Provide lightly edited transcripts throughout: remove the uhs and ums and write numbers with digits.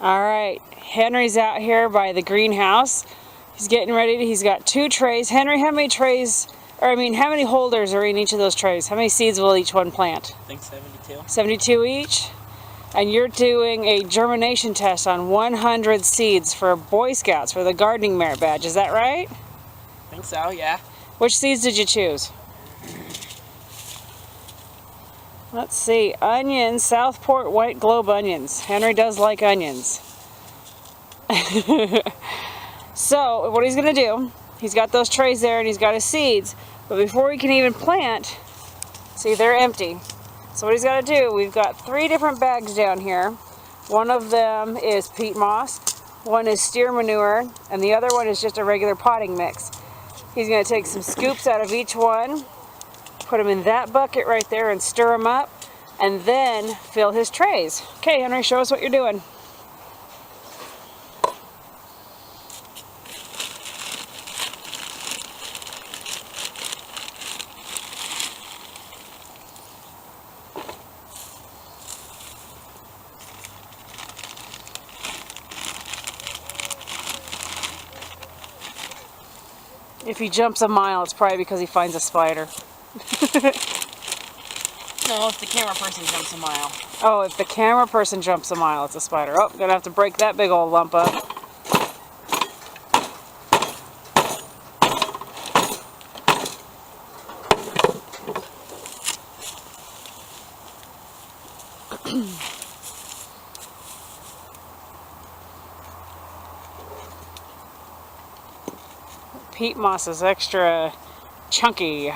All right, Henry's out here by the greenhouse. He's getting ready to, he's got 2 trays. Henry, how many trays, or I mean, how many holders are in each of those trays? How many seeds will each one plant? I think 72. 72 each? And you're doing a germination test on 100 seeds for Boy Scouts for the gardening merit badge, is that right? I think so, yeah. Which seeds did you choose? Let's see, onions, Southport white globe onions. Henry does like onions. So, what he's going to do, he's got those trays there and he's got his seeds, but before he can even plant, see, they're empty. So what he's got to do, we've got 3 different bags down here. One of them is peat moss, one is steer manure, and the other one is just a regular potting mix. He's going to take some scoops out of each one, put them in that bucket right there and stir them up, and then fill his trays. Okay, Henry, show us what you're doing. If he jumps a mile, it's probably because he finds a spider. No, if the camera person jumps a mile. Oh, if the camera person jumps a mile, it's a spider. Oh, gonna have to break that big old lump up. Peat moss is extra chunky.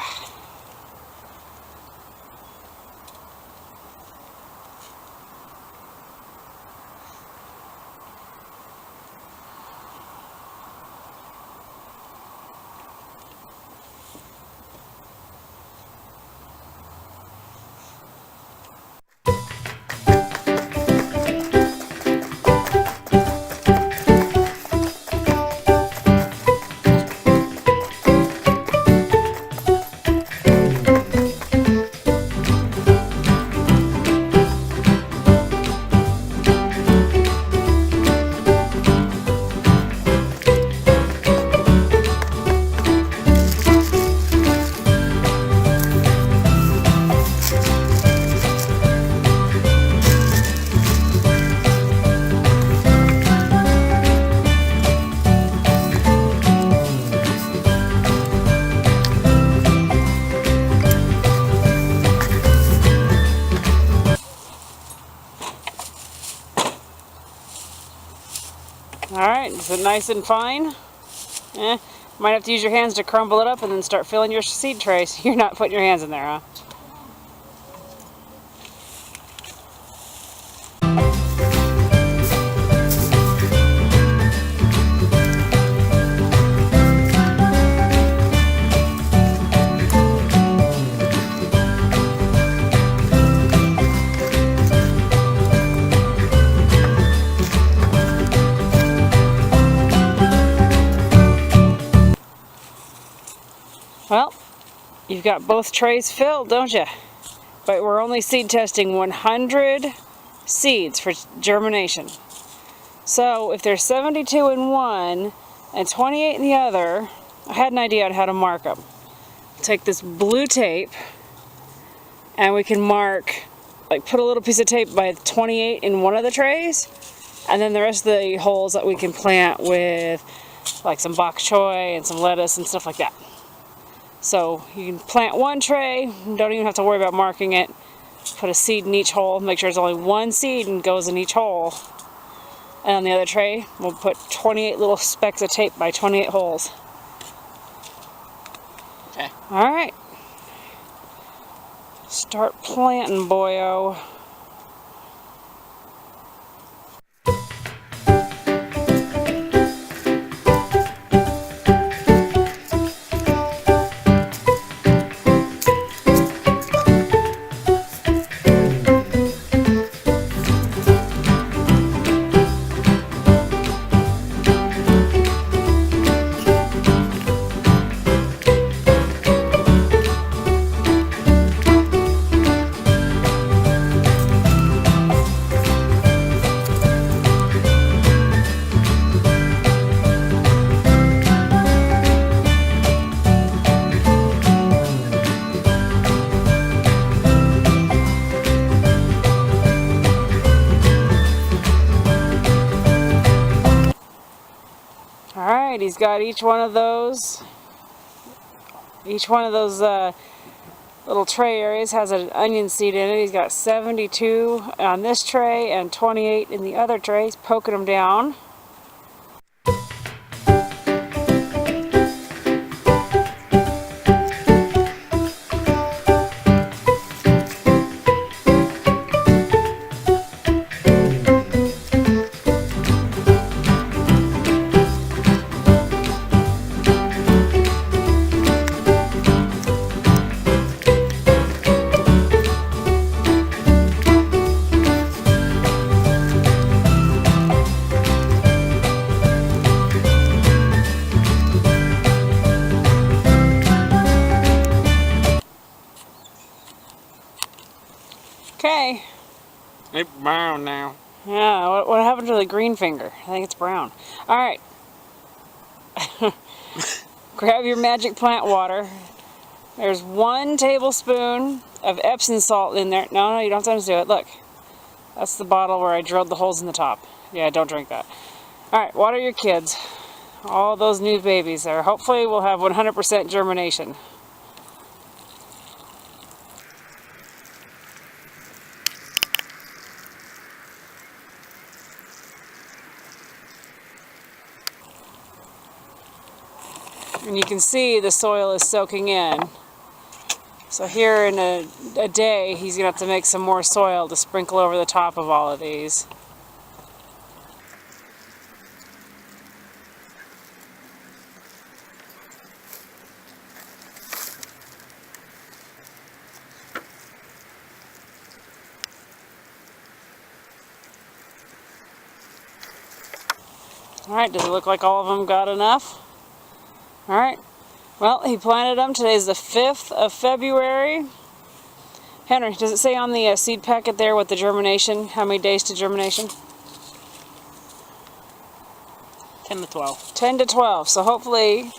Alright, is it nice and fine? Might have to use your hands to crumble it up and then start filling your seed trays. You're not putting your hands in there, huh? Well, you've got both trays filled, don't you? But we're only seed testing 100 seeds for germination. So if there's 72 in one and 28 in the other, I had an idea on how to mark them. Take this blue tape and we can mark, like put a little piece of tape by 28 in one of the trays, and then the rest of the holes that we can plant with like some bok choy and some lettuce and stuff like that. So you can plant one tray, don't even have to worry about marking it. Put a seed in each hole, make sure there's only one seed and goes in each hole. And on the other tray, we'll put 28 little specks of tape by 28 holes. Okay. Alright. Start planting, boyo. Alright, he's got each one of those little tray areas has an onion seed in it. He's got 72 on this tray and 28 in the other tray. He's poking them down. Okay. It's brown now. Yeah, what happened to the green finger? I think it's brown. Alright. Grab your magic plant water. There's 1 tablespoon of Epsom salt in there. No, you don't have to do it. Look. That's the bottle where I drilled the holes in the top. Yeah, don't drink that. Alright, water your kids. All those new babies there. Hopefully we'll have 100% germination. And you can see the soil is soaking in. So here in a day, he's going to have to make some more soil to sprinkle over the top of all of these. Alright, does it look like all of them got enough? Alright, well, he planted them. Today's the 5th of February. Henry, does it say on the seed packet there what the germination, how many days to germination? 10 to 12. 10 to 12. So hopefully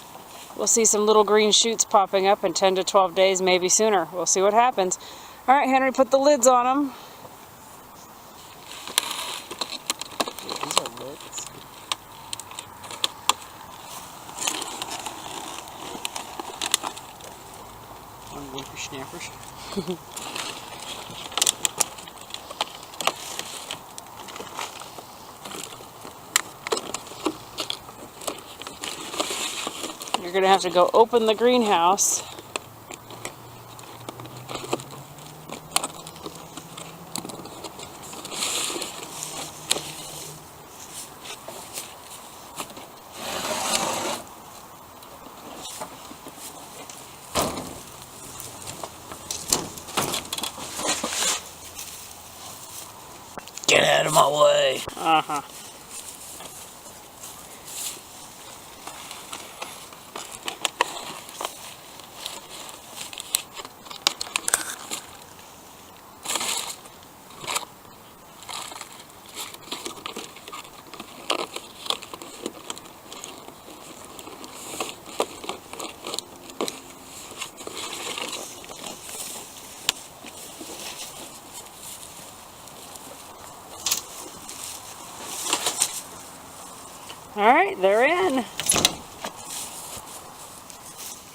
we'll see some little green shoots popping up in 10 to 12 days, maybe sooner. We'll see what happens. Alright, Henry, put the lids on them. These are lids. Whippersnappers. You're going to have to go open the greenhouse. Get out of my way. Uh-huh. Alright, they're in.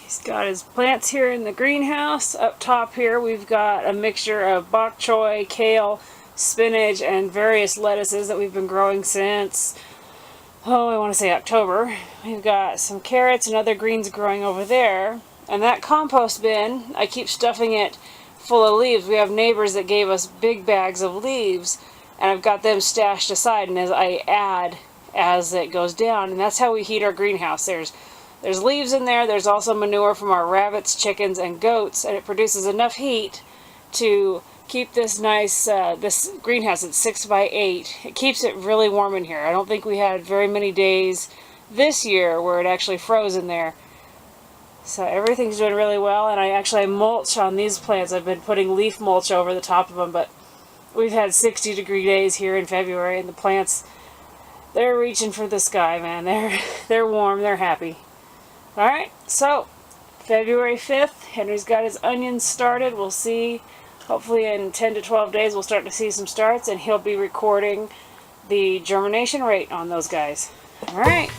He's got his plants here in the greenhouse. Up top here we've got a mixture of bok choy, kale, spinach, and various lettuces that we've been growing since, I want to say October. We've got some carrots and other greens growing over there. And that compost bin, I keep stuffing it full of leaves. We have neighbors that gave us big bags of leaves, and I've got them stashed aside, and as I add as it goes down, and that's how we heat our greenhouse. There's leaves in there. There's also manure from our rabbits, chickens, and goats, and it produces enough heat to keep this nice this greenhouse at 6 by 8. It keeps it really warm in here. I don't think we had very many days this year where it actually froze in there. So everything's doing really well, and I mulch on these plants. I've been putting leaf mulch over the top of them, but we've had 60-degree days here in February, and the plants, they're reaching for the sky, man. They're warm, they're happy. Alright, so February 5th, Henry's got his onions started. We'll see, hopefully in 10 to 12 days we'll start to see some starts, and he'll be recording the germination rate on those guys. Alright.